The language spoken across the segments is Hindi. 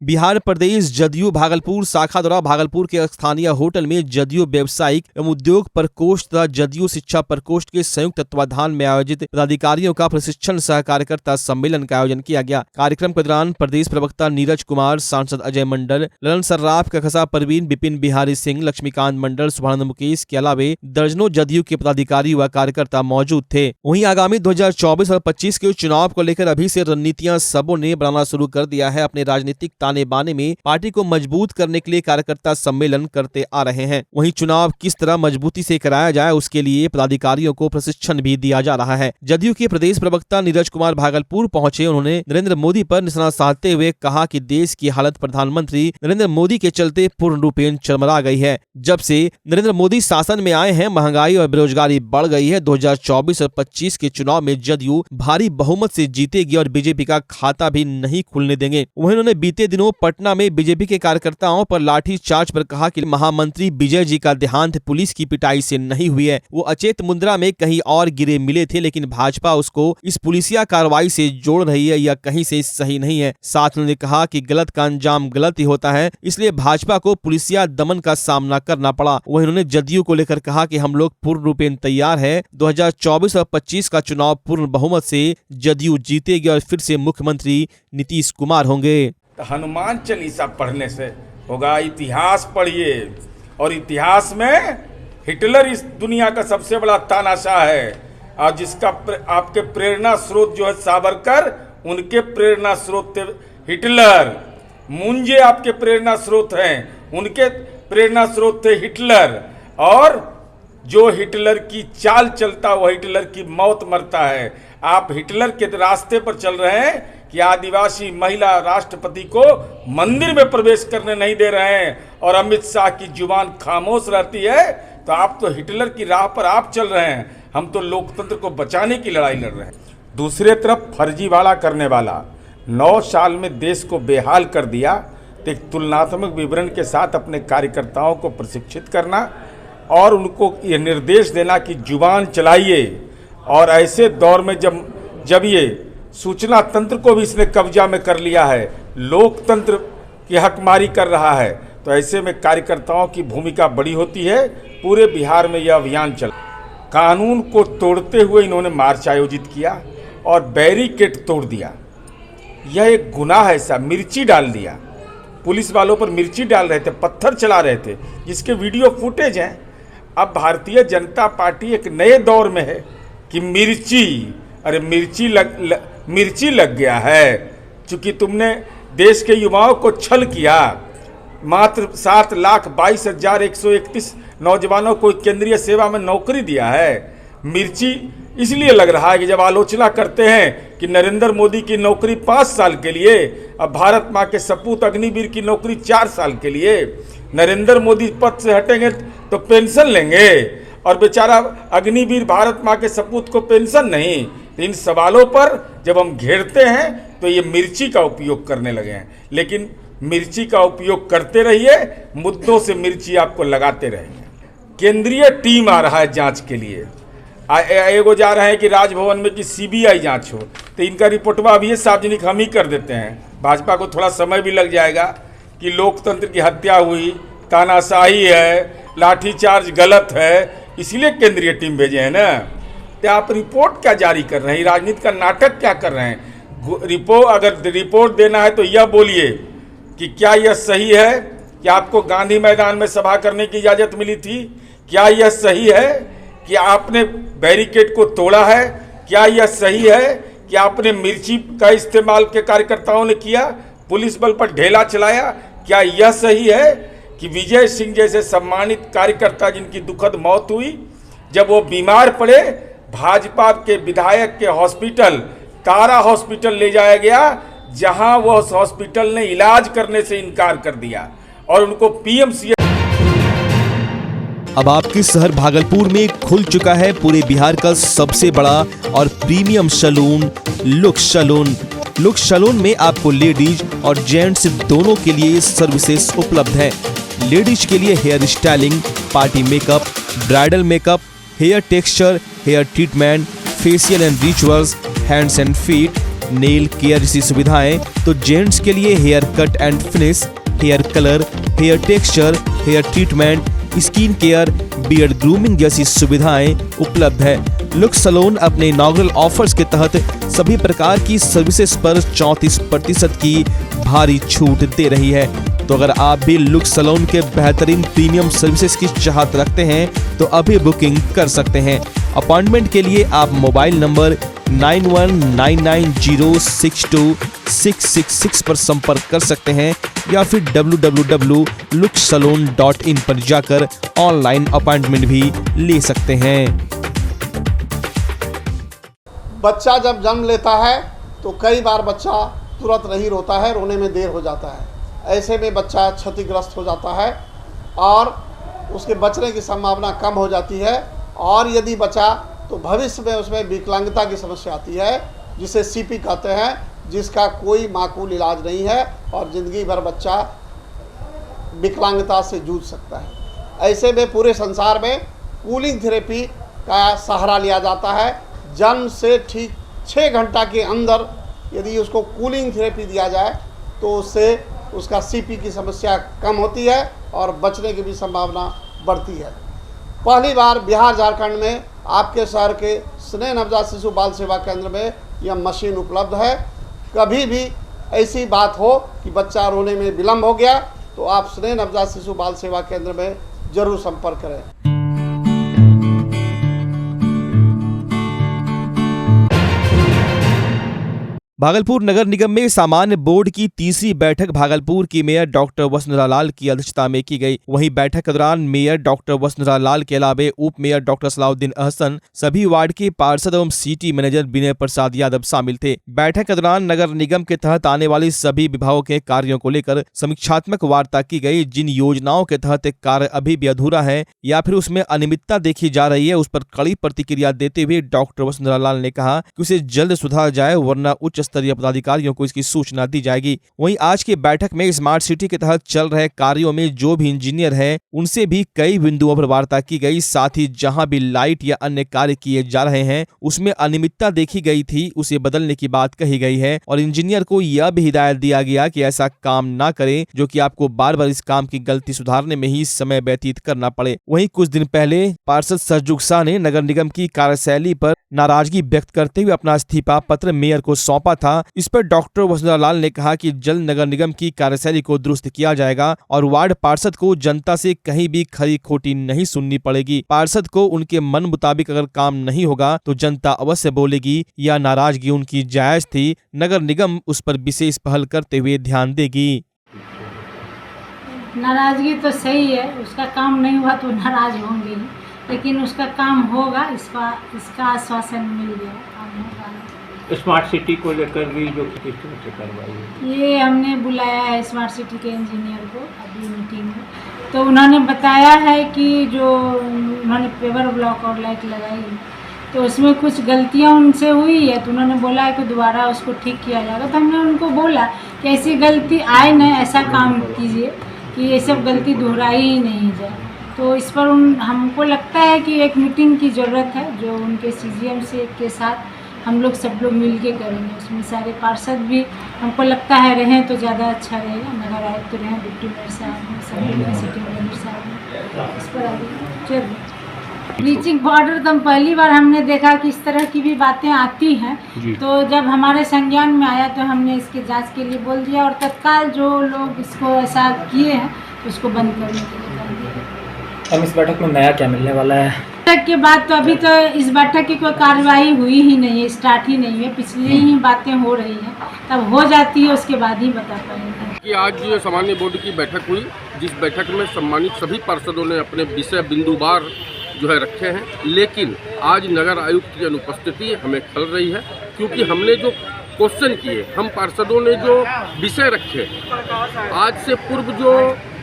बिहार प्रदेश जदयू भागलपुर शाखा द्वारा भागलपुर के स्थानीय होटल में जदयू व्यवसायिक एवं उद्योग प्रकोष्ठ तथा जदयू शिक्षा प्रकोष्ठ के संयुक्त तत्वाधान में आयोजित पदाधिकारियों का प्रशिक्षण सह कार्यकर्ता सम्मेलन का आयोजन किया गया। कार्यक्रम के दौरान प्रदेश प्रवक्ता नीरज कुमार, सांसद अजय मंडल, ललन सर्राफ, कखसा परवीन, विपिन बिहारी सिंह, लक्ष्मीकांत मंडल, सुभानंद मुकेश के अलावे दर्जनों जदयू के पदाधिकारी व कार्यकर्ता मौजूद थे। वहीं आगामी 2024 और 25 के चुनाव को लेकर अभी से रणनीतियां सबों ने बनाना शुरू कर दिया है। अपने राजनीतिक ताने बाने में पार्टी को मजबूत करने के लिए कार्यकर्ता सम्मेलन करते आ रहे हैं। वहीं चुनाव किस तरह मजबूती से कराया जाए उसके लिए पदाधिकारियों को प्रशिक्षण भी दिया जा रहा है। जदयू के प्रदेश प्रवक्ता नीरज कुमार भागलपुर पहुंचे। उन्होंने नरेंद्र मोदी पर निशाना साधते हुए कहा कि देश की हालत प्रधानमंत्री नरेंद्र मोदी के चलते पूर्ण रूपेण चरमरा गई है। जब से नरेंद्र मोदी शासन में आए हैं, महंगाई और बेरोजगारी बढ़ गई है। 2024 और 25 के चुनाव में जदयू भारी बहुमत से जीतेगी और बीजेपी का खाता भी नहीं खुलने देंगे। वहीं उन्होंने बीते दिनों पटना में बीजेपी के कार्यकर्ताओं पर लाठी चार्ज पर कहा कि महामंत्री विजय जी का देहांत पुलिस की पिटाई से नहीं हुई है। वो अचेत मुद्रा में कहीं और गिरे मिले थे, लेकिन भाजपा उसको इस पुलिसिया कार्रवाई से जोड़ रही है, या कहीं से सही नहीं है। साथ उन्होंने कहा कि गलत का अंजाम गलत ही होता है, इसलिए भाजपा को पुलिसिया दमन का सामना करना पड़ा। वहीं उन्होंने जदयू को लेकर कहा कि हम लोग पूर्ण रूपेण तैयार है। 2024 और 25 का चुनाव पूर्ण बहुमत से जदयू जीतेगी और फिर से मुख्यमंत्री नीतीश कुमार होंगे। हनुमान चालीसा पढ़ने से होगा, इतिहास पढ़िए, और इतिहास में हिटलर इस दुनिया का सबसे बड़ा तानाशाह है, और जिसका आपके प्रेरणा स्रोत जो है सावरकर, उनके प्रेरणा स्रोत थे हिटलर। मुंजे आपके प्रेरणा स्रोत हैं, उनके प्रेरणा स्रोत थे हिटलर। और जो हिटलर की चाल चलता वह हिटलर की मौत मरता है। आप हिटलर के रास्ते पर चल रहे हैं कि आदिवासी महिला राष्ट्रपति को मंदिर में प्रवेश करने नहीं दे रहे हैं, और अमित शाह की जुबान खामोश रहती है, तो आप तो हिटलर की राह पर आप चल रहे हैं। हम तो लोकतंत्र को बचाने की लड़ाई लड़ रहे हैं। दूसरे तरफ फर्जीवाड़ा करने वाला 9 साल में देश को बेहाल कर दिया। तो एक तुलनात्मक विवरण के साथ अपने कार्यकर्ताओं को प्रशिक्षित करना और उनको ये निर्देश देना कि जुबान चलाइए। और ऐसे दौर में जब ये सूचना तंत्र को भी इसने कब्जा में कर लिया है, लोकतंत्र की हकमारी कर रहा है, तो ऐसे में कार्यकर्ताओं की भूमिका बड़ी होती है। पूरे बिहार में यह अभियान चला। कानून को तोड़ते हुए इन्होंने मार्च आयोजित किया और बैरिकेड तोड़ दिया। यह एक गुनाह है। ऐसा मिर्ची डाल दिया, पुलिस वालों पर मिर्ची डाल रहे थे, पत्थर चला रहे थे, जिसके वीडियो फुटेज हैं। अब भारतीय जनता पार्टी एक नए दौर में है कि मिर्ची लग गया है। चूंकि तुमने देश के युवाओं को छल किया, मात्र 7,22,131 नौजवानों को केंद्रीय सेवा में नौकरी दिया है। मिर्ची इसलिए लग रहा है कि जब आलोचना करते हैं कि नरेंद्र मोदी की नौकरी 5 साल के लिए, अब भारत माँ के सपूत अग्निवीर की नौकरी 4 साल के लिए, नरेंद्र मोदी पद से हटेंगे तो पेंशन लेंगे, और बेचारा अग्निवीर भारत माँ के सपूत को पेंशन नहीं। इन सवालों पर जब हम घेरते हैं तो ये मिर्ची का उपयोग करने लगे हैं। लेकिन मिर्ची का उपयोग करते रहिए, मुद्दों से मिर्ची आपको लगाते रहेंगे। केंद्रीय टीम आ रहा है जांच के लिए। एगो जा रहे हैं कि राजभवन में कि सीबीआई जांच हो, तो इनका रिपोर्टवा अभी सार्वजनिक हम ही कर देते हैं। भाजपा को थोड़ा समय भी लग जाएगा कि लोकतंत्र की हत्या हुई, तानाशाही है, लाठीचार्ज गलत है, इसीलिए केंद्रीय टीम भेजे हैं ना। तो आप रिपोर्ट क्या जारी कर रहे हैं, राजनीति का नाटक क्या कर रहे हैं? अगर रिपोर्ट देना है तो यह बोलिए कि क्या यह सही है कि आपको गांधी मैदान में सभा करने की इजाज़त मिली थी? क्या यह सही है कि आपने बैरिकेड को तोड़ा है? क्या यह सही है कि आपने मिर्ची का इस्तेमाल के कार्यकर्ताओं ने किया, पुलिस बल पर ढेला चलाया? क्या यह सही है कि विजय सिंह जैसे सम्मानित कार्यकर्ता जिनकी दुखद मौत हुई, जब वो बीमार पड़े, भाजपा के विधायक के हॉस्पिटल तारा हॉस्पिटल ले जाया गया, जहां वो हॉस्पिटल ने इलाज करने से इनकार कर दिया और उनको पीएमसीएच। अब आपके शहर भागलपुर में खुल चुका है पूरे बिहार का सबसे बड़ा और premium salon Looks salon. Looks salon में आपको लेडीज और जेंट्स दोनों के लिए सर्विसेज उपलब्ध है। लेडीज के लिए hair styling, party makeup, bridal makeup, hair texture, hair treatment, facial and rituals, hands and feet, nail care जैसी सुविधाएं, तो जेंट्स के लिए hair cut and finish, hair colour, hair texture, hair treatment, skin care, beard grooming जैसी सुविधाएं उपलब्ध है। लुक्स सैलून अपने इनॉग्रल ऑफर्स के तहत सभी प्रकार की सर्विसेज पर 34% की भारी छूट दे रही है। तो अगर आप भी लुक्स सैलून के बेहतरीन प्रीमियम सर्विसेज की चाहत रखते हैं तो अभी बुकिंग कर सकते हैं। अपॉइंटमेंट के लिए आप मोबाइल नंबर 9199062666 पर संपर्क कर सकते हैं या फिर www.luxsalon.in पर जाकर ऑनलाइन अपॉइंटमेंट भी ले सकते हैं। बच्चा जब जन्म लेता है तो कई बार बच्चा तुरंत नहीं रोता है, रोने में देर हो जाता है। ऐसे में बच्चा क्षतिग्रस्त हो जाता है और उसके बचने की संभावना कम हो जाती है, और यदि बचा तो भविष्य में उसमें विकलांगता की समस्या आती है, जिसे सीपी कहते हैं, जिसका कोई माकूल इलाज नहीं है और ज़िंदगी भर बच्चा विकलांगता से जूझ सकता है। ऐसे में पूरे संसार में कूलिंग थेरेपी का सहारा लिया जाता है। जन्म से ठीक 6 घंटा के अंदर यदि उसको कूलिंग थेरेपी दिया जाए तो उससे उसका सीपी की समस्या कम होती है और बचने की भी संभावना बढ़ती है। पहली बार बिहार झारखंड में आपके शहर के स्नेह नवजात शिशु बाल सेवा केंद्र में यह मशीन उपलब्ध है। कभी भी ऐसी बात हो कि बच्चा रोने में विलम्ब हो गया तो आप स्नेह नवजात शिशु बाल सेवा केंद्र में जरूर संपर्क करें। भागलपुर नगर निगम में सामान्य बोर्ड की तीसरी बैठक भागलपुर की मेयर डॉक्टर वसुंधरा लाल की अध्यक्षता में की गई। वहीं बैठक के दौरान मेयर डॉक्टर वसुंधरा लाल के अलावे उप मेयर डॉक्टर सलाउद्दीन अहसन, सभी वार्ड के पार्षद एवं सिटी मैनेजर विनय प्रसाद यादव शामिल थे। बैठक के दौरान नगर निगम के तहत आने वाली सभी विभागों के कार्यों को लेकर समीक्षात्मक वार्ता की गई। जिन योजनाओं के तहत कार्य अभी भी अधूरा है या फिर उसमें अनियमितता देखी जा रही है, उस पर कड़ी प्रतिक्रिया देते हुए डॉक्टर वसुंधरा लाल ने कहा कि उसे जल्द सुधारा जाए, वरना उच्च स्तरीय पदाधिकारियों को इसकी सूचना दी जाएगी। वहीं आज की बैठक में स्मार्ट सिटी के तहत चल रहे कार्यों में जो भी इंजीनियर है उनसे भी कई बिंदुओं पर वार्ता की गई। साथ ही जहां भी लाइट या अन्य कार्य किए जा रहे हैं उसमें अनियमितता देखी गई थी, उसे बदलने की बात कही गई है और इंजीनियर को यह भी हिदायत दिया गया कि ऐसा काम ना करें जो कि आपको बार बार इस काम की गलती सुधारने में ही समय व्यतीत करना पड़े। वहीं कुछ दिन पहले पार्षद सरजुग शाह ने नगर निगम की कार्यशैली पर नाराजगी व्यक्त करते हुए अपना इस्तीफा पत्र मेयर को सौंपा था। इस पर डॉक्टर वसुंधरा लाल ने कहा कि जल्द नगर निगम की कार्यशैली को दुरुस्त किया जाएगा और वार्ड पार्षद को जनता से कहीं भी खरी खोटी नहीं सुननी पड़ेगी। पार्षद को उनके मन मुताबिक अगर काम नहीं होगा तो जनता अवश्य बोलेगी या नाराजगी उनकी जायज थी, नगर निगम उस पर विशेष पहल करते हुए ध्यान देगी। नाराजगी तो सही है, उसका काम नहीं हुआ तो नाराज होंगे ही, लेकिन उसका काम होगा, इसका आश्वासन मिल गया, काम होगा। स्मार्ट सिटी को लेकर भी जो किस तरह से करवाई, ये हमने बुलाया है स्मार्ट सिटी के इंजीनियर को अभी मीटिंग में, तो उन्होंने बताया है कि जो उन्होंने पेवर ब्लॉक और लाइट लगाई तो उसमें कुछ गलतियां उनसे हुई है, तो उन्होंने बोला है कि दोबारा उसको ठीक किया जाएगा। तो हमने उनको बोला कि ऐसी गलती आए न, ऐसा काम कीजिए कि ये सब गलती दोहराई ही नहीं जाए। तो इस पर हमको लगता है कि एक मीटिंग की ज़रूरत है जो उनके CGM से के साथ हम लोग सब लोग मिल के करेंगे। उसमें सारे पार्षद भी हमको लगता है रहें तो ज़्यादा अच्छा रहेगा, नगर आयुक्त तो रहें, डिप्टी मेयर साहब, सब सिटी मैनेजर साहब, इस पर आगे चलिए। ब्लीचिंग पाउडर तो हम पहली बार हमने देखा कि इस तरह की भी बातें आती हैं, तो जब हमारे संज्ञान में आया तो हमने इसके जांच के लिए बोल दिया और तत्काल जो लोग इसको ऐसा किए हैं उसको बंद करने के लिए कर दिया। अब इस बैठक में नया क्या मिलने वाला है? बैठक के बाद तो अभी तो इस बैठक की कोई कार्रवाई हुई ही नहीं है, स्टार्ट ही नहीं है, पिछली ही बातें हो रही हैं, तब हो जाती है उसके बाद ही बता पाएंगे। कि आज ये सामान्य बोर्ड की बैठक हुई, जिस बैठक में सम्मानित सभी पार्षदों ने अपने विषय बिंदुवार जो है रखे हैं, लेकिन आज नगर आयुक्त की अनुपस्थिति हमें खल रही है, क्योंकि हमने जो क्वेश्चन किए, हम पार्षदों ने जो विषय रखे, आज से पूर्व जो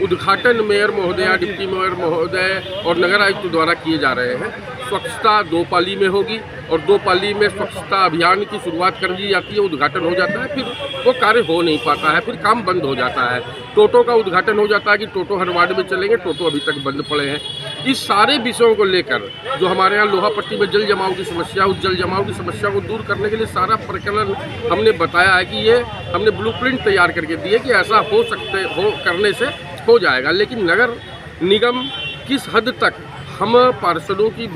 उद्घाटन मेयर महोदया, डिप्टी मेयर महोदय और नगर आयुक्त द्वारा किए जा रहे हैं, स्वच्छता 2 पाली में होगी और 2 पाली में स्वच्छता अभियान की शुरुआत कर दी जाती है, उद्घाटन हो जाता है, फिर वो कार्य हो नहीं पाता है, फिर काम बंद हो जाता है। टोटो का उद्घाटन हो जाता है कि टोटो हर वार्ड में चलेंगे, टोटो अभी तक बंद पड़े हैं। इस सारे विषयों को लेकर जो हमारे यहाँ लोहा पट्टी में जल जमाव की समस्या, उस जल जमाव की समस्या को दूर करने के लिए सारा प्रकरण हमने बताया है कि ये हमने ब्लूप्रिंट तैयार करके दिए कि ऐसा करने से हो जाएगा। लेकिन नगर निगम किस हद तक हम पार्षदों की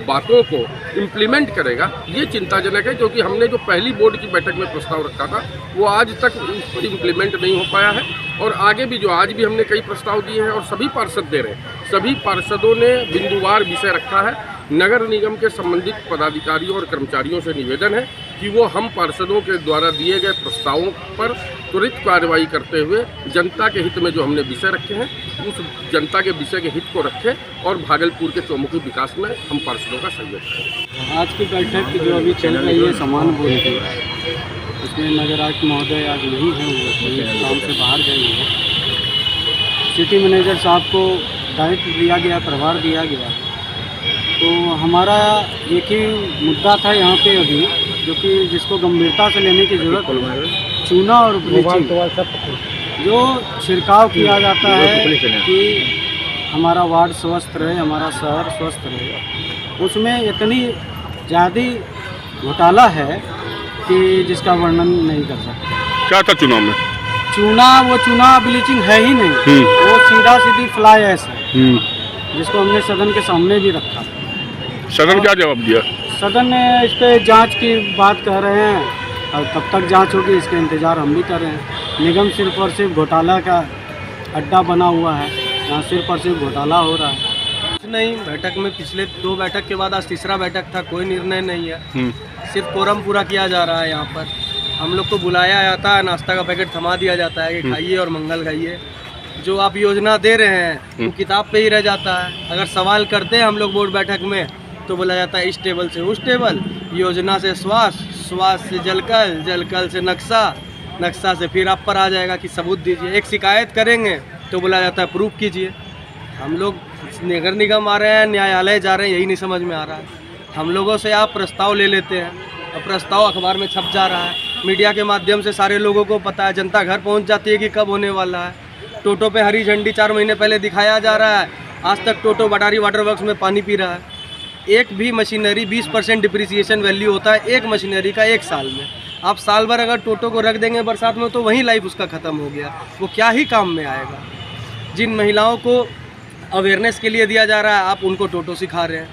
बातों को इम्प्लीमेंट करेगा, ये चिंताजनक है, क्योंकि हमने जो पहली बोर्ड की बैठक में प्रस्ताव रखा था वो आज तक उस पर इम्प्लीमेंट नहीं हो पाया है। और आगे भी आज भी हमने कई प्रस्ताव दिए हैं और सभी पार्षद दे रहे हैं। सभी पार्षदों ने बिंदुवार विषय रखा है। नगर निगम के संबंधित पदाधिकारियों और कर्मचारियों से निवेदन है कि वो हम पार्षदों के द्वारा दिए गए प्रस्तावों पर त्वरित कार्रवाई करते हुए जनता के हित में जो हमने विषय रखे हैं उस जनता के विषय के हित को रखें और भागलपुर के चौमुखी विकास में हम पार्षदों का सहयोग करें। आज की बैठक जो अभी चल रही है समान बोल के, उसमें नगर आयुक्त महोदय आज नहीं है, वो काम से बाहर गए हैं। सिटी मैनेजर साहब को दायित्व दिया गया, प्रभार दिया गया। तो हमारा एक ही मुद्दा था यहाँ पे अभी, जो कि जिसको गंभीरता से लेने की ज़रूरत है, चूना और ब्लीचिंग जो छिड़काव किया जाता है कि हमारा वार्ड स्वस्थ रहे, हमारा शहर स्वस्थ रहे, उसमें इतनी ज़्यादा घोटाला है कि जिसका वर्णन नहीं कर सकते। क्या था चुनाव में? वो चूना ब्लीचिंग है ही नहीं, वो सीधा सीधी फ्लाई ऐश है, जिसको हमने सदन के सामने भी रखा। सदन क्या जवाब दिया? सदन ने इस पर जांच की बात कह रहे हैं और कब तक जांच होगी इसका इंतज़ार हम भी कर रहे हैं। निगम सिर्फ और सिर्फ घोटाला का अड्डा बना हुआ है, यहाँ सिर्फ और सिर्फ घोटाला हो रहा है। कुछ नहीं, बैठक में पिछले 2 बैठक के बाद आज तीसरा बैठक था, कोई निर्णय नहीं है, सिर्फ कोरम पूरा किया जा रहा है। यहाँ पर हम लोग को बुलाया जाता है, नाश्ता का पैकेट थमा दिया जाता है कि खाइए और मंगल खाइए। जो आप योजना दे रहे हैं वो किताब पे ही रह जाता है। अगर सवाल करते हैं हम लोग बोर्ड बैठक में तो बोला जाता है इस टेबल से उस टेबल, योजना से स्वास्थ्य, स्वास्थ्य से जलकल, जलकल से नक्शा, नक्शा से फिर आप पर आ जाएगा कि सबूत दीजिए। एक शिकायत करेंगे तो बोला जाता है प्रूफ कीजिए। हम लोग नगर निगम आ रहे हैं, न्यायालय जा रहे हैं, यही नहीं समझ में आ रहा है। हम लोगों से आप प्रस्ताव ले लेते हैं और प्रस्ताव अखबार में छप जा रहा है, मीडिया के माध्यम से सारे लोगों को पता है, जनता घर पहुँच जाती है कि कब होने वाला है। टोटो पे हरी झंडी 4 महीने पहले दिखाया जा रहा है, आज तक टोटो बटारी वाटर वर्क्स में पानी पी रहा है। एक भी मशीनरी 20% डिप्रिसिएशन वैल्यू होता है एक मशीनरी का 1 साल में। आप साल भर अगर टोटो को रख देंगे बरसात में तो वहीं लाइफ उसका ख़त्म हो गया, वो क्या ही काम में आएगा। जिन महिलाओं को अवेयरनेस के लिए दिया जा रहा है आप उनको टोटो सिखा रहे हैं,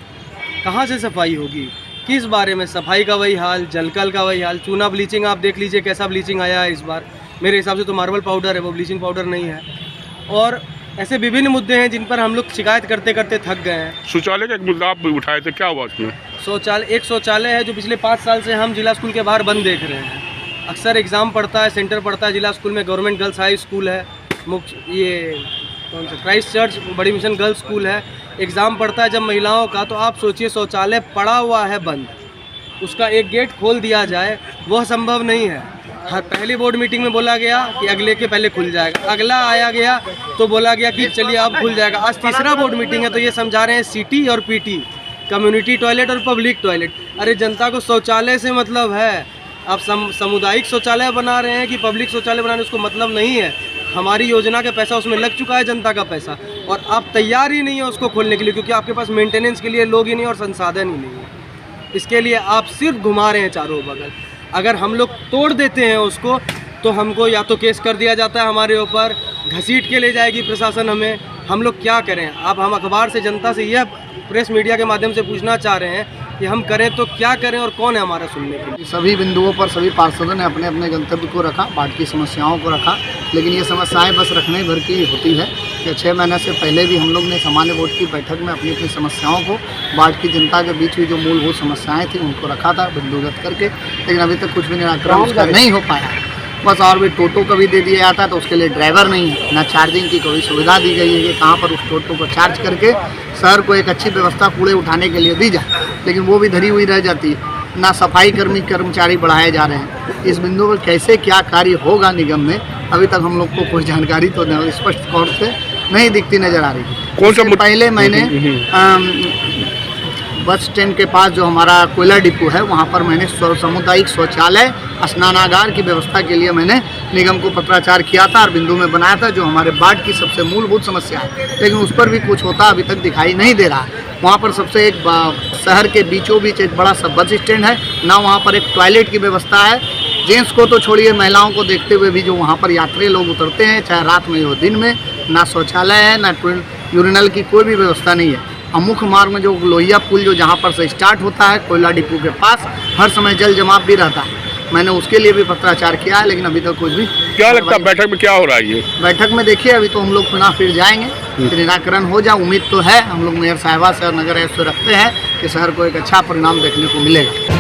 कहाँ से सफाई होगी? किस बारे में? सफाई का वही हाल, जलकल का वही हाल। चूना ब्लीचिंग आप देख लीजिए कैसा ब्लीचिंग आया है इस बार, मेरे हिसाब से तो मार्बल पाउडर है, वो ब्लीचिंग पाउडर नहीं है। और ऐसे विभिन्न मुद्दे हैं जिन पर हम लोग शिकायत करते करते थक गए हैं। शौचालय का एक मुद्दा आप उठाए थे, क्या हुआ उसमें? एक शौचालय है जो पिछले 5 साल से हम जिला स्कूल के बाहर बंद देख रहे हैं। अक्सर एग्ज़ाम पड़ता है, सेंटर पड़ता है जिला स्कूल में, गवर्नमेंट गर्ल्स हाई स्कूल है, ये कौन सा क्राइस्ट चर्च बड़ी मिशन गर्ल्स स्कूल है। एग्ज़ाम पड़ता है जब महिलाओं का, तो आप सोचिए शौचालय पड़ा हुआ है बंद, उसका एक गेट खोल दिया जाए, वह संभव नहीं है। हर पहली बोर्ड मीटिंग में बोला गया कि अगले के पहले खुल जाएगा, अगला आया गया तो बोला गया कि चलिए अब खुल जाएगा। आज तीसरा बोर्ड मीटिंग है तो ये समझा रहे हैं सिटी और पीटी, कम्युनिटी टॉयलेट और पब्लिक टॉयलेट। अरे जनता को शौचालय से मतलब है, आप सामुदायिक शौचालय बना रहे हैं कि पब्लिक शौचालय बना रहे हैं, उसको मतलब नहीं है। हमारी योजना का पैसा उसमें लग चुका है, जनता का पैसा, और आप तैयार ही नहीं है उसको खोलने के लिए, क्योंकि आपके पास मेंटेनेंस के लिए लोग ही नहीं और संसाधन ही नहीं है। इसके लिए आप सिर्फ घुमा रहे हैं चारों बगल। अगर हम लोग तोड़ देते हैं उसको तो हमको या तो केस कर दिया जाता है हमारे ऊपर, घसीट के ले जाएगी प्रशासन हमें। हम लोग क्या करें? अब हम अखबार से जनता से यह प्रेस मीडिया के माध्यम से पूछना चाह रहे हैं कि हम करें तो क्या करें और कौन है हमारा सुनने के लिए। सभी बिंदुओं पर सभी पार्षदों ने अपने अपने गंतव्य को रखा, वार्ड की समस्याओं को रखा, लेकिन ये समस्याएं बस रखने भर की होती है कि 6 महीने से पहले भी हम लोग ने सामान्य बोर्ड की बैठक में अपनी अपनी समस्याओं को, वार्ड की जनता के बीच हुई जो मूलभूत समस्याएं थी उनको रखा था बिंदुगत करके, लेकिन अभी तक कुछ भी निराकरण उसका नहीं हो पाया। बस और भी टोटो कभी दे दिया जाता है तो उसके लिए ड्राइवर नहीं है, ना चार्जिंग की कोई सुविधा दी गई है कि कहाँ पर उस टोटो को चार्ज करके शहर को एक अच्छी व्यवस्था कूड़े उठाने के लिए दी जाए, लेकिन वो भी धरी हुई रह जाती है। ना सफाई कर्मचारी बढ़ाए जा रहे हैं। इस बिंदु पर कैसे क्या कार्य होगा निगम में, अभी तक हम लोग को कोई जानकारी तो स्पष्ट तौर से नहीं दिखती नजर आ रही। कौन सा पहले मैंने बस स्टैंड के पास जो हमारा कोयला डिपो है वहाँ पर मैंने सामुदायिक शौचालय स्नानागार की व्यवस्था के लिए मैंने निगम को पत्राचार किया था और बिंदु में बनाया था, जो हमारे वार्ड की सबसे मूलभूत समस्या है, लेकिन उस पर भी कुछ होता अभी तक दिखाई नहीं दे रहा है। वहाँ पर सबसे एक शहर के बीचों बीच एक बड़ा सा बस स्टैंड है, ना वहाँ पर एक टॉयलेट की व्यवस्था है। जेंट्स को तो छोड़िए, महिलाओं को देखते हुए भी जो वहाँ पर यात्री लोग उतरते हैं, चाहे रात में हो दिन में, ना शौचालय है, ना यूरिनल की कोई भी व्यवस्था नहीं है। और मुख्य मार्ग में जो लोहिया पुल जो जहाँ पर से स्टार्ट होता है कोयला डिपो के पास, हर समय जल जमाव भी रहता है। मैंने उसके लिए भी पत्राचार किया है, लेकिन अभी तक कुछ भी। क्या लगता है बैठक में क्या हो रहा है? ये बैठक में देखिए अभी तो हम लोग पुनः फिर जाएंगे, फिर निराकरण हो जाए। उम्मीद तो है, हम लोग मेयर साहिबा से और नगर आयुक्त से रखते हैं कि शहर को एक अच्छा परिणाम देखने को मिलेगा।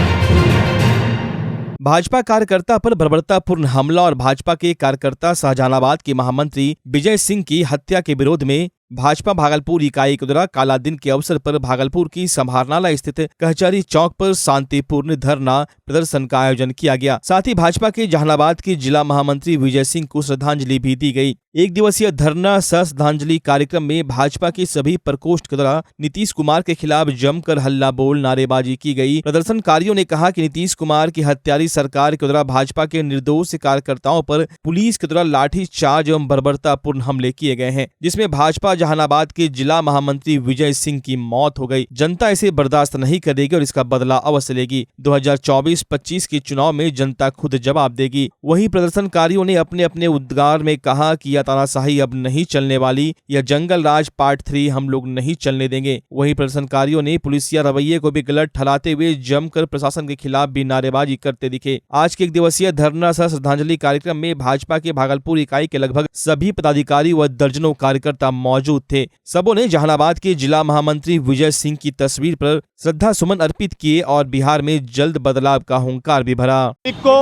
भाजपा कार्यकर्ता पर बर्बरतापूर्ण हमला और भाजपा के कार्यकर्ता शाहजहानाबाद के महामंत्री विजय सिंह की हत्या के विरोध में भाजपा भागलपुर इकाई के द्वारा काला दिन के अवसर पर भागलपुर की समाहरणालय स्थित कचहरी चौक पर शांतिपूर्ण धरना प्रदर्शन का आयोजन किया गया। साथ ही भाजपा के जहानाबाद के जिला महामंत्री विजय सिंह को श्रद्धांजलि भी दी गई। एक दिवसीय धरना सह श्रद्धांजलि कार्यक्रम में भाजपा के सभी प्रकोष्ठ के द्वारा नीतीश कुमार के खिलाफ जमकर हल्ला बोल नारेबाजी की गई। प्रदर्शनकारियों ने कहा कि नीतीश कुमार की हत्यारी सरकार के द्वारा भाजपा के निर्दोष कार्यकर्ताओं पर पुलिस के द्वारा लाठी चार्ज एवं बर्बरतापूर्ण हमले किए गए हैं, जिसमें भाजपा जहानाबाद के जिला महामंत्री विजय सिंह की मौत हो गई। जनता इसे बर्दाश्त नहीं करेगी और इसका बदला अवश्य लेगी। 2024-25 के चुनाव में जनता खुद जवाब देगी। वहीं प्रदर्शनकारियों ने अपने अपने उद्गार में कहा कि यह तानाशाही अब नहीं चलने वाली, यह जंगल राज पार्ट 3 हम लोग नहीं चलने देंगे। वहीं प्रदर्शनकारियों ने पुलिसिया रवैये को भी गलत ठहराते हुए जमकर प्रशासन के खिलाफ भी नारेबाजी करते दिखे। आज के एक दिवसीय धरना सह श्रद्धांजलि कार्यक्रम में भाजपा के भागलपुर इकाई के लगभग सभी पदाधिकारी व दर्जनों कार्यकर्ता मौजूद थे। सबों ने जहानाबाद के जिला महामंत्री विजय सिंह की तस्वीर पर श्रद्धा सुमन अर्पित किए और बिहार में जल्द बदलाव का हुंकार भी भरा। को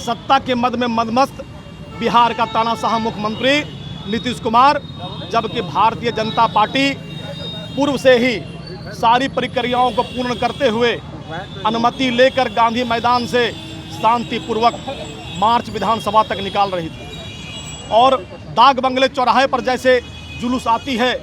सत्ता के मद में मदमस्त बिहार का तानाशाह मुख्यमंत्री नीतीश कुमार, जबकि भारतीय जनता पार्टी पूर्व से ही सारी प्रक्रियाओं को पूर्ण करते हुए अनुमति लेकर गांधी मैदान से शांतिपूर्वक मार्च विधानसभा तक निकाल रही थी। और डाक बंगले चौराहे पर जैसे जुलूस आती है,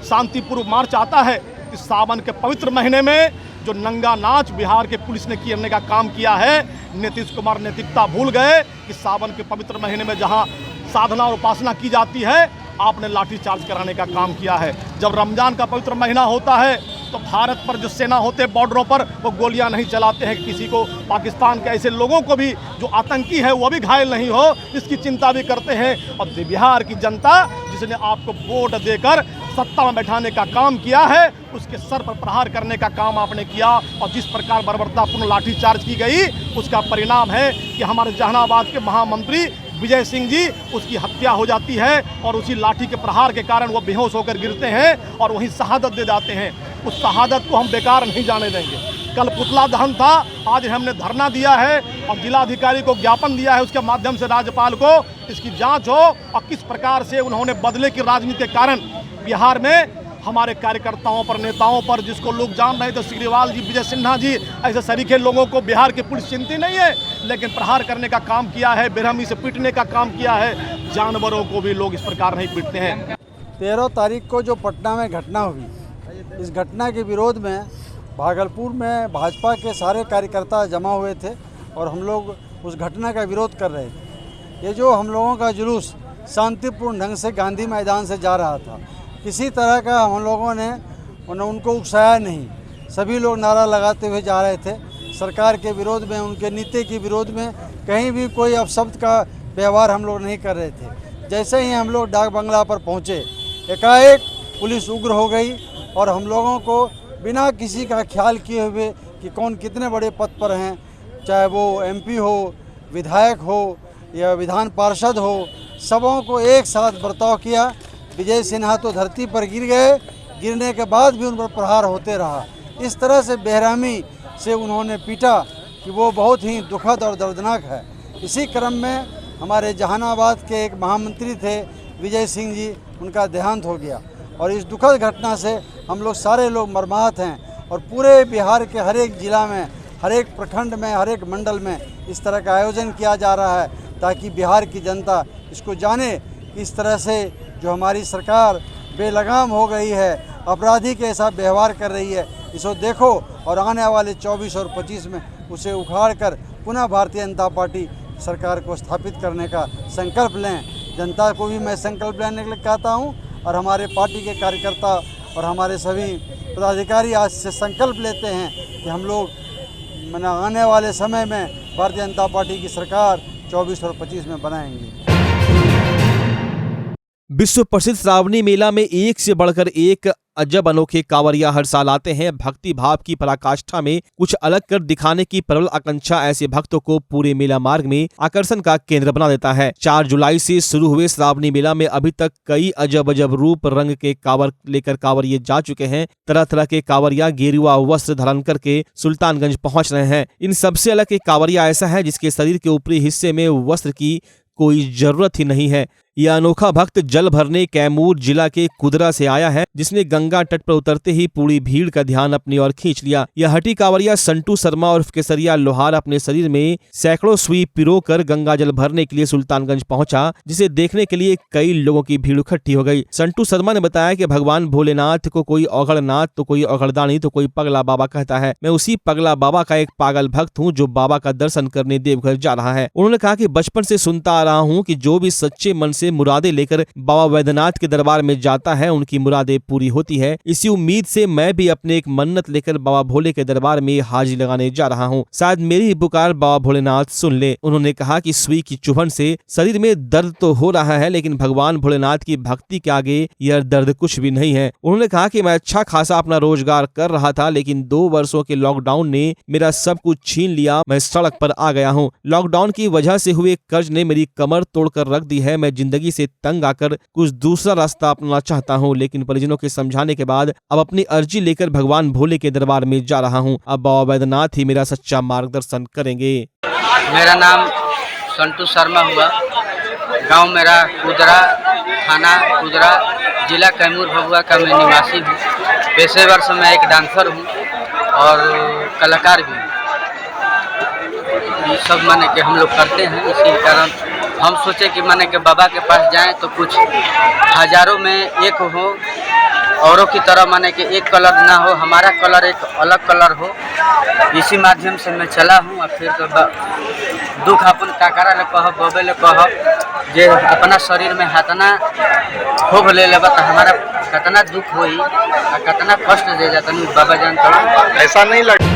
शांतिपूर्व मार्च आता है, इस सावन के पवित्र महीने में जो नंगा नाच बिहार के पुलिस ने करने का काम किया है, नीतीश कुमार नैतिकता भूल गए कि सावन के पवित्र महीने में जहां साधना और उपासना की जाती है, आपने लाठी चार्ज कराने का काम किया है। जब रमजान का पवित्र महीना होता है तो भारत पर जो सेना होते हैं बॉर्डरों पर, वो गोलियां नहीं चलाते हैं किसी को। पाकिस्तान के ऐसे लोगों को भी जो आतंकी है वो भी घायल नहीं हो, इसकी चिंता भी करते हैं। और बिहार की जनता जिसने आपको वोट देकर सत्ता में बैठाने का काम किया है, उसके सर पर प्रहार करने का काम आपने किया। और जिस प्रकार बर्बरतापूर्ण लाठीचार्ज की गई, उसका परिणाम है कि हमारे जहानाबाद के महामंत्री विजय सिंह जी, उसकी हत्या हो जाती है और उसी लाठी के प्रहार के कारण वो बेहोश होकर गिरते हैं और वहीं शहादत दे जाते हैं। उस शहादत को हम बेकार नहीं जाने देंगे। कल पुतला दहन था, आज हमने धरना दिया है और जिलाधिकारी को ज्ञापन दिया है, उसके माध्यम से राज्यपाल को इसकी जांच हो और किस प्रकार से उन्होंने बदले की राजनीति के कारण बिहार में हमारे कार्यकर्ताओं पर, नेताओं पर, जिसको लोग जान रहे थे सिग्रीवाल जी, विजय सिन्हा जी, ऐसे सरीखे लोगों को बिहार की पुलिस चिंती नहीं है, लेकिन प्रहार करने का काम किया है, बेरहमी से पीटने का काम किया है। जानवरों को भी लोग इस प्रकार नहीं पीटते हैं। 13 तारीख को जो पटना में घटना हुई, इस घटना के विरोध में भागलपुर में भाजपा के सारे कार्यकर्ता जमा हुए थे और हम लोग उस घटना का विरोध कर रहे थे। ये जो हम लोगों का जुलूस शांतिपूर्ण ढंग से गांधी मैदान से जा रहा था, किसी तरह का हम लोगों ने उनको उकसाया नहीं। सभी लोग नारा लगाते हुए जा रहे थे, सरकार के विरोध में, उनके नीति के विरोध में। कहीं भी कोई अपशब्द का व्यवहार हम लोग नहीं कर रहे थे। जैसे ही हम लोग डाक बंगला पर पहुँचे, एकाएक पुलिस उग्र हो गई और हम लोगों को बिना किसी का ख्याल किए हुए कि कौन कितने बड़े पद पर हैं, चाहे वो MP हो, विधायक हो या विधान पार्षद हो, सबों को एक साथ बर्ताव किया। विजय सिन्हा तो धरती पर गिर गए, गिरने के बाद भी उन पर प्रहार होते रहा। इस तरह से बेरहमी से उन्होंने पीटा कि वो बहुत ही दुखद और दर्दनाक है। इसी क्रम में हमारे जहानाबाद के एक महामंत्री थे विजय सिंह जी, उनका देहांत हो गया और इस दुखद घटना से हम लोग सारे लोग मर्माहत हैं। और पूरे बिहार के हर एक जिला में, हर एक प्रखंड में, हर एक मंडल में इस तरह का आयोजन किया जा रहा है ताकि बिहार की जनता इसको जाने कि इस तरह से जो हमारी सरकार बेलगाम हो गई है, अपराधी के ऐसा व्यवहार कर रही है, इसको देखो और आने वाले 24 और 25 में उसे उखाड़ कर पुनः भारतीय जनता पार्टी सरकार को स्थापित करने का संकल्प लें। जनता को भी मैं संकल्प लेने के लिए कहता हूँ और हमारे पार्टी के कार्यकर्ता और हमारे सभी पदाधिकारी आज से संकल्प लेते हैं कि हम लोग आने वाले समय में भारतीय जनता पार्टी की सरकार 24 और 25 में बनाएंगे। विश्व प्रसिद्ध श्रावणी मेला में एक से बढ़कर एक अजब अनोखे कांवरिया हर साल आते हैं। भक्ति भाव की पराकाष्ठा में कुछ अलग कर दिखाने की प्रबल आकांक्षा ऐसे भक्तों को पूरे मेला मार्ग में आकर्षण का केंद्र बना देता है। 4 जुलाई से शुरू हुए श्रावणी मेला में अभी तक कई अजब अजब रूप रंग के कांवर लेकर कांवरिये जा चुके हैं। तरह तरह के कांवरिया गेरुआ वस्त्र धारण करके सुल्तानगंज पहुंच रहे हैं। इन सबसे अलग एक कांवरिया ऐसा है जिसके शरीर के ऊपरी हिस्से में वस्त्र की कोई जरूरत ही नहीं है। यह अनोखा भक्त जल भरने कैमूर जिला के कुदरा से आया है, जिसने गंगा तट पर उतरते ही पूरी भीड़ का ध्यान अपनी ओर खींच लिया। यह हटी कांवरिया संटू शर्मा और केसरिया लोहार अपने शरीर में सैकड़ों सुई पिरोकर गंगा जल भरने के लिए सुल्तानगंज पहुंचा, जिसे देखने के लिए कई लोगों की भीड़ इकट्ठी हो गई। संटू शर्मा ने बताया कि भगवान भोलेनाथ को कोई औघड़नाथ तो कोई औघड़दानी तो कोई पगला बाबा कहता है। मैं उसी पगला बाबा का एक पागल भक्त हूँ जो बाबा का दर्शन करने देवघर जा रहा है। उन्होंने कहा कि बचपन से सुनता आ रहा हूँ कि जो भी सच्चे मन से मुरादें लेकर बाबा वैद्यनाथ के दरबार में जाता है उनकी मुरादें पूरी होती है। इसी उम्मीद से मैं भी अपने एक मन्नत लेकर बाबा भोले के दरबार में हाजिरी लगाने जा रहा हूँ। शायद मेरी ही पुकार बाबा भोलेनाथ सुन ले। उन्होंने कहा कि सुई की चुभन से शरीर में दर्द तो हो रहा है, लेकिन भगवान भोलेनाथ की भक्ति के आगे यह दर्द कुछ भी नहीं है। उन्होंने कहा कि मैं अच्छा खासा अपना रोजगार कर रहा था, लेकिन 2 वर्षों के लॉकडाउन ने मेरा सब कुछ छीन लिया। मैं सड़क पर आ गया हूँ। लॉकडाउन की वजह से हुए कर्ज ने मेरी कमर तोड़कर रख दी है। मैं जिंदगी से तंग आकर कुछ दूसरा रास्ता अपनाना चाहता हूं, लेकिन परिजनों के समझाने के बाद अब अपनी अर्जी लेकर भगवान भोले के दरबार में जा रहा हूं। अब बाबा वैद्यनाथ ही मेरा सच्चा मार्गदर्शन करेंगे। मेरा नाम संटू शर्मा हुआ, गांव मेरा कुदरा, थाना कुदरा, जिला कैमूर भभुआ का मैं निवासी हूँ। पेशेवर से मैं एक डांसर हूँ और कलाकार भी हूँ। ये सब माने कि हम लोग करते हैं। इसी कारण हम सोचे कि माने कि बाबा के पास जाएं तो कुछ हजारों में एक हो, औरों की तरह माने कि एक कलर ना हो, हमारा कलर एक अलग कलर हो। इसी माध्यम से मैं चला हूँ। और फिर तो दुख अपन काकरा ले कह बबे ले कह जे अपना शरीर में हाथना खोब ले लेबा तो हमारा कितना दुख होई और कितना कष्ट दे जाता नहीं बाबा जानता। ऐसा नहीं लगा।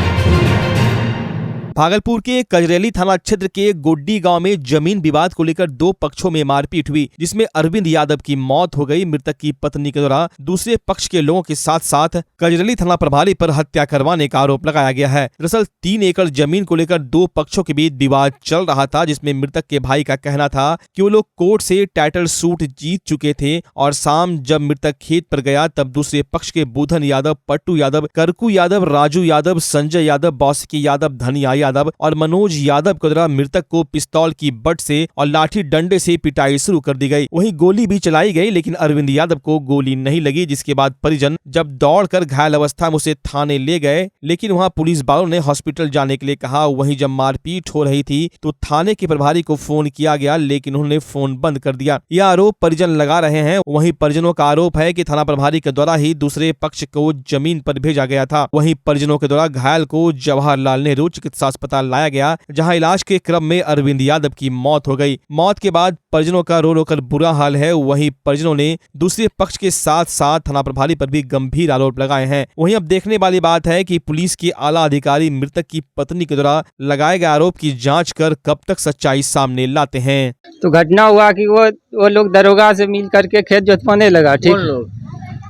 भागलपुर के कजरेली थाना क्षेत्र के गोड्डी गांव में जमीन विवाद को लेकर 2 पक्षों में मारपीट हुई, जिसमें अरविंद यादव की मौत हो गई। मृतक की पत्नी के द्वारा दूसरे पक्ष के लोगों के साथ साथ कजरेली थाना प्रभारी पर हत्या करवाने का आरोप लगाया गया है। दरअसल 3 एकड़ जमीन को लेकर 2 पक्षों के बीच विवाद चल रहा था, जिसमें मृतक के भाई का कहना था कि वो लोग कोर्ट से टाइटल सूट जीत चुके थे और शाम जब मृतक खेत पर गया तब दूसरे पक्ष के बुधन यादव, पट्टू यादव, करकू यादव, राजू यादव, संजय यादव, बौसिकी यादव, धनिया यादव और मनोज यादव के द्वारा मृतक को पिस्तौल की बट से और लाठी डंडे से पिटाई शुरू कर दी गई। वहीं गोली भी चलाई गई, लेकिन अरविंद यादव को गोली नहीं लगी, जिसके बाद परिजन जब दौड़कर घायल अवस्था में उसे थाने ले गए, लेकिन वहां पुलिस वालों ने हॉस्पिटल जाने के लिए कहा। वहीं जब मारपीट हो रही थी तो थाने के प्रभारी को फोन किया गया, लेकिन उन्होंने फोन बंद कर दिया। यह आरोप परिजन लगा रहे हैं। वहीं परिजनों का आरोप है कि थाना प्रभारी के द्वारा ही दूसरे पक्ष को जमीन पर भेजा गया था। वहीं परिजनों के द्वारा घायल को जवाहरलाल नेहरू चिकित्सा अस्पताल लाया गया, जहां इलाज के क्रम में अरविंद यादव की मौत हो गई। मौत के बाद परिजनों का रो रो कर बुरा हाल है। वहीं परिजनों ने दूसरे पक्ष के साथ साथ थाना प्रभारी पर भी गंभीर आरोप लगाए हैं। वहीं अब देखने वाली बात है कि पुलिस के आला अधिकारी मृतक की पत्नी के द्वारा लगाए गए आरोप की जांच कर कब तक सच्चाई सामने लाते हैं। तो घटना हुआ कि वो लोग दरोगा से मिल करके खेत जोतवाने लगा। ठीक,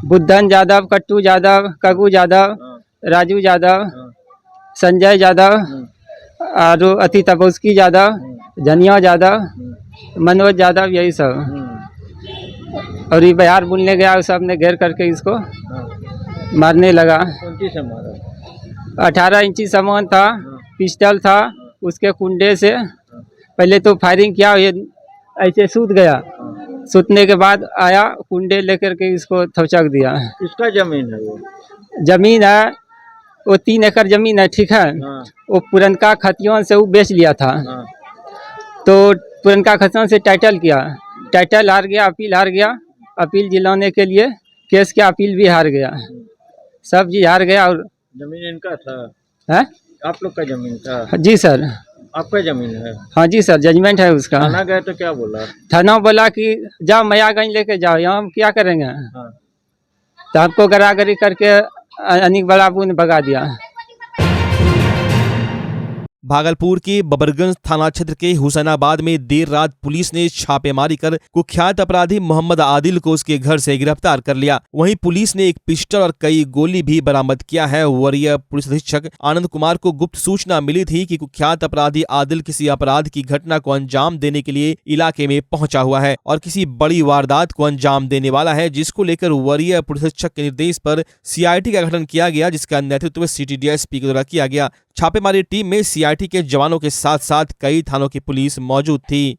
बुद्धन यादव, कट्टू यादव, कगू यादव, राजू यादव, संजय यादव और अति तपस्की यादव, धनिया यादव, मनोज यादव, यही सब। और ये बिहार बुलने गया, उस सब ने घेर करके इसको मारने लगा। 18 इंची सामान था, पिस्टल था, उसके कुंडे से पहले तो फायरिंग किया, ये ऐसे सूत गया। सूतने के बाद आया, कुंडे लेकर के इसको थवचक दिया। किसका जमीन है वो? जमीन है वो 3 एकड़ जमीन है। ठीक है, वो पुरनका खतियों से वो बेच लिया था। तो पुरनका खतियों से टाइटल किया, टाइटल हार गया, अपील हार गया। अपील दिलाने के लिए केस के अपील भी हार गया, सब चीज हार गया। और जमीन इनका था? है आप लोग का जमीन था? जी सर। आपका जमीन है? हाँ जी सर, जजमेंट है उसका। थाना गए तो क्या बोला? थाना बोला कि जाओ मयागंज लेके जाओ, यहाँ हम क्या करेंगे। हाँ। तो हमको गरागरी करके अनिक बड़ाबू ने भगा दिया। भागलपुर के बबरगंज थाना क्षेत्र के हुसैनाबाद में देर रात पुलिस ने छापेमारी कर कुख्यात अपराधी मोहम्मद आदिल को उसके घर से गिरफ्तार कर लिया। वहीं पुलिस ने एक पिस्टल और कई गोली भी बरामद किया है। वरीय पुलिस अधीक्षक आनंद कुमार को गुप्त सूचना मिली थी कि कुख्यात अपराधी आदिल किसी अपराध की घटना को अंजाम देने के लिए इलाके में पहुंचा हुआ है और किसी बड़ी वारदात को अंजाम देने वाला है, जिसको लेकर वरीय पुलिस अधीक्षक के निर्देश पर सीआईटी का गठन किया गया, जिसका नेतृत्व सिटी डीएसपी के द्वारा किया गया। छापेमारी टीम में सीआईटी के जवानों के साथ साथ कई थानों की पुलिस मौजूद थी।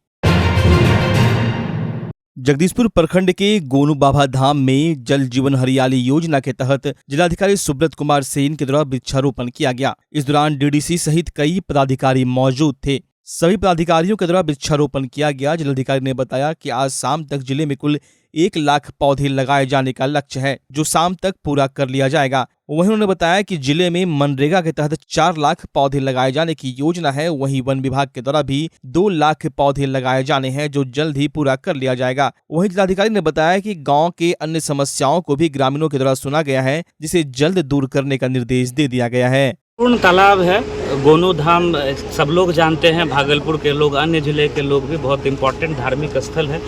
जगदीशपुर प्रखंड के गोनू बाबा धाम में जल जीवन हरियाली योजना के तहत जिलाधिकारी सुब्रत कुमार सेन के द्वारा वृक्षारोपण किया गया। इस दौरान डीडीसी सहित कई पदाधिकारी मौजूद थे। सभी पदाधिकारियों के द्वारा वृक्षारोपण किया गया। जिलाधिकारी ने बताया कि आज शाम तक जिले में कुल 1 लाख पौधे लगाए जाने का लक्ष्य है, जो शाम तक पूरा कर लिया जाएगा। वहीं उन्होंने बताया कि जिले में मनरेगा के तहत 4 लाख पौधे लगाए जाने की योजना है। वहीं वन विभाग के द्वारा भी 2 लाख पौधे लगाए जाने हैं, जो जल्द ही पूरा कर लिया जाएगा। वहीं जिलाधिकारी ने बताया कि गांव के अन्य समस्याओं को भी ग्रामीणों के द्वारा सुना गया है, जिसे जल्द दूर करने का निर्देश दे दिया गया है। पूर्ण तालाब है गोनू धाम, सब लोग जानते हैं, भागलपुर के लोग, अन्य जिले के लोग भी, बहुत इम्पोर्टेंट धार्मिक स्थल है।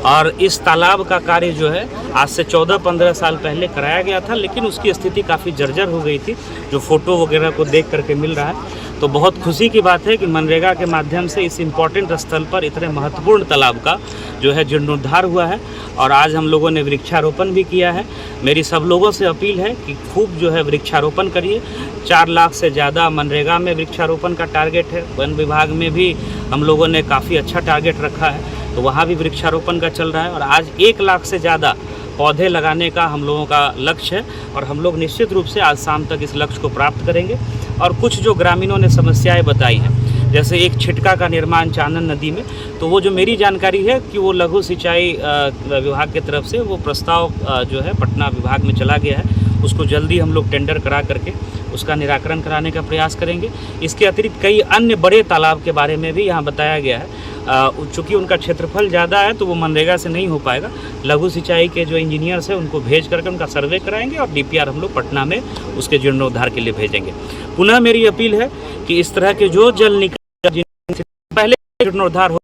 और इस तालाब का कार्य जो है आज से 14-15 साल पहले कराया गया था, लेकिन उसकी स्थिति काफ़ी जर्जर हो गई थी, जो फोटो वगैरह को देख करके मिल रहा है। तो बहुत खुशी की बात है कि मनरेगा के माध्यम से इस इम्पोर्टेंट स्थल पर इतने महत्वपूर्ण तालाब का जो है जीर्णोद्धार हुआ है और आज हम लोगों ने वृक्षारोपण भी किया है। मेरी सब लोगों से अपील है कि खूब जो है वृक्षारोपण करिए। 4 लाख से ज़्यादा मनरेगा में वृक्षारोपण का टारगेट है। वन विभाग में भी हम लोगों ने काफ़ी अच्छा टारगेट रखा है, तो वहाँ भी वृक्षारोपण का चल रहा है। और आज 1 लाख से ज़्यादा पौधे लगाने का हम लोगों का लक्ष्य है और हम लोग निश्चित रूप से आज शाम तक इस लक्ष्य को प्राप्त करेंगे। और कुछ जो ग्रामीणों ने समस्याएं बताई हैं, जैसे एक छिटका का निर्माण चानन नदी में, तो वो जो मेरी जानकारी है कि वो लघु सिंचाई विभाग की तरफ से वो प्रस्ताव जो है पटना विभाग में चला गया है। उसको जल्दी हम लोग टेंडर करा करके उसका निराकरण कराने का प्रयास करेंगे। इसके अतिरिक्त कई अन्य बड़े तालाब के बारे में भी यहाँ बताया गया है। चूँकि उनका क्षेत्रफल ज़्यादा है तो वो मनरेगा से नहीं हो पाएगा। लघु सिंचाई के जो इंजीनियर्स हैं उनको भेज करके उनका सर्वे कराएंगे और डीपीआर हम लोग पटना में उसके जीर्णोद्धार के लिए भेजेंगे। पुनः मेरी अपील है कि इस तरह के जो जल निकाय पहले जीर्णोद्धार हो,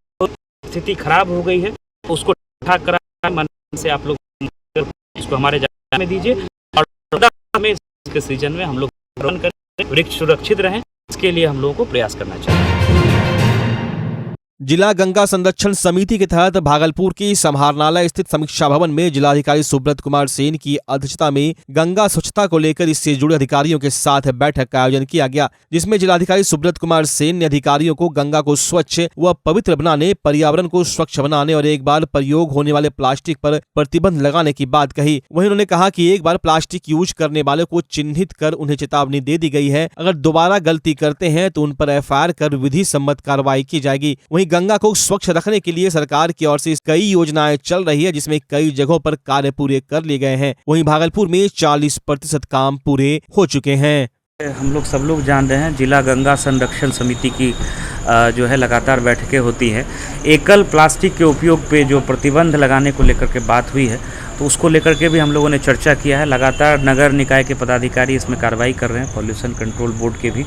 स्थिति खराब हो गई है, उसको ठीक करा मन से आप लोग इसको हमारे जाने में दीजिए और में इसके सीजन में हम लोग वृक्ष सुरक्षित रहें, इसके लिए हम लोगों को प्रयास करना चाहिए। जिला गंगा संरक्षण समिति के तहत भागलपुर के समाहरणालय स्थित समीक्षा भवन में जिलाधिकारी सुब्रत कुमार सेन की अध्यक्षता में गंगा स्वच्छता को लेकर इससे जुड़े अधिकारियों के साथ बैठक का आयोजन किया गया, जिसमें जिलाधिकारी सुब्रत कुमार सेन ने अधिकारियों को गंगा को स्वच्छ व पवित्र बनाने, पर्यावरण को स्वच्छ बनाने और एक बार प्रयोग होने वाले प्लास्टिक पर प्रतिबंध लगाने की बात कही। वहीं उन्होंने कहा कि एक बार प्लास्टिक यूज करने वाले को चिन्हित कर उन्हें चेतावनी दे दी गई है। अगर दोबारा गलती करते हैं तो उन पर एफआईआर कर विधि सम्मत कार्रवाई की जाएगी। वहीं गंगा को स्वच्छ रखने के लिए सरकार की ओर से कई योजनाएं चल रही है, जिसमें कई जगहों पर कार्य पूरे कर लिए गए हैं। वहीं भागलपुर में 40% काम पूरे हो चुके हैं। हम लोग सब लोग जान रहे हैं, जिला गंगा संरक्षण समिति की जो है लगातार बैठकें होती हैं। एकल प्लास्टिक के उपयोग पे जो प्रतिबंध लगाने को लेकर के बात हुई है, तो उसको लेकर के भी हम लोगों ने चर्चा किया है। लगातार नगर निकाय के पदाधिकारी इसमें कार्रवाई कर रहे हैं, पॉल्यूशन कंट्रोल बोर्ड के भी।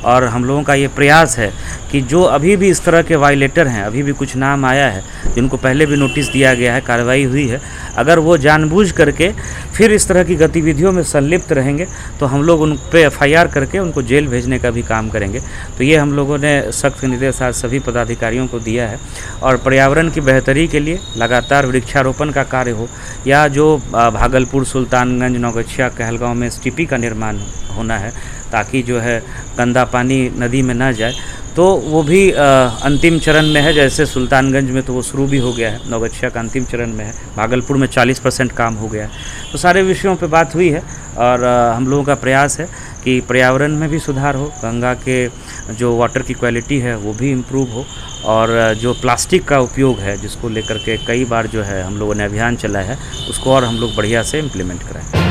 और हम लोगों का ये प्रयास है कि जो अभी भी इस तरह के वायलेटर हैं, अभी भी कुछ नाम आया है जिनको पहले भी नोटिस दिया गया है, कार्रवाई हुई है, अगर वो जानबूझ करके फिर इस तरह की गतिविधियों में संलिप्त रहेंगे तो हम लोग उन पर एफआईआर करके उनको जेल भेजने का भी काम करेंगे। तो ये हम लोगों ने सख्त निर्देश आज सभी पदाधिकारियों को दिया है। और पर्यावरण की बेहतरी के लिए लगातार वृक्षारोपण का कार्य हो, या जो भागलपुर, सुल्तानगंज, नौगछिया, कहलगांव में एसटीपी का निर्माण होना है ताकि जो है गंदा पानी नदी में ना जाए, तो वो भी अंतिम चरण में है। जैसे सुल्तानगंज में तो वो शुरू भी हो गया है, नौगछिया का अंतिम चरण में है, भागलपुर में 40% काम हो गया है। तो सारे विषयों पे बात हुई है और हम लोगों का प्रयास है कि पर्यावरण में भी सुधार हो, गंगा के जो वाटर की क्वालिटी है वो भी इम्प्रूव हो, और जो प्लास्टिक का उपयोग है जिसको लेकर के कई बार जो है हम लोगों ने अभियान चलाया है, उसको और हम लोग बढ़िया से इम्प्लीमेंट कराएं।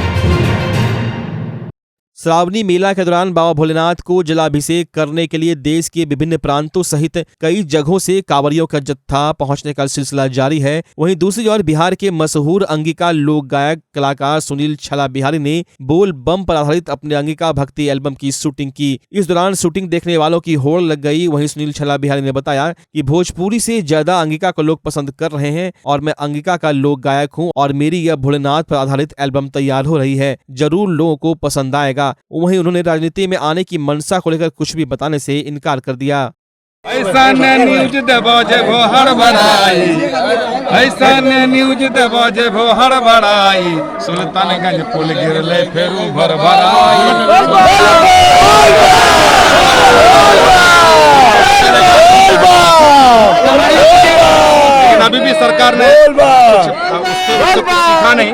श्रावणी मेला के दौरान बाबा भोलेनाथ को जलाभिषेक करने के लिए देश के विभिन्न प्रांतों सहित कई जगहों से कांवरियों का जत्था पहुंचने का सिलसिला जारी है। वहीं दूसरी ओर बिहार के मशहूर अंगिका लोक गायक कलाकार सुनील छला बिहारी ने बोल बम पर आधारित अपने अंगिका भक्ति एल्बम की शूटिंग की। इस दौरान शूटिंग देखने वालों की होड़ लग गई। वहीं सुनील छला बिहारी ने बताया कि भोजपुरी से ज्यादा अंगिका को लोग पसंद कर रहे हैं और मैं अंगिका का लोक गायक हूँ और मेरी यह भोलेनाथ पर आधारित एल्बम तैयार हो रही है, जरूर लोगों को पसंद आएगा। वहीं उन्होंने राजनीति में आने की मंशा को लेकर कुछ भी बताने से इनकार कर दिया। ऐसा न्यूज देबो जे भो हड़बड़ाई, ऐसा न्यूज देबो जे भो हड़बड़ाई, सुल्तानगंज पुल गिरले फेरू भरभराई। अभी भी सरकार ने उसको सीखा नहीं,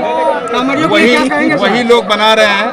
वही लोग बना रहे हैं।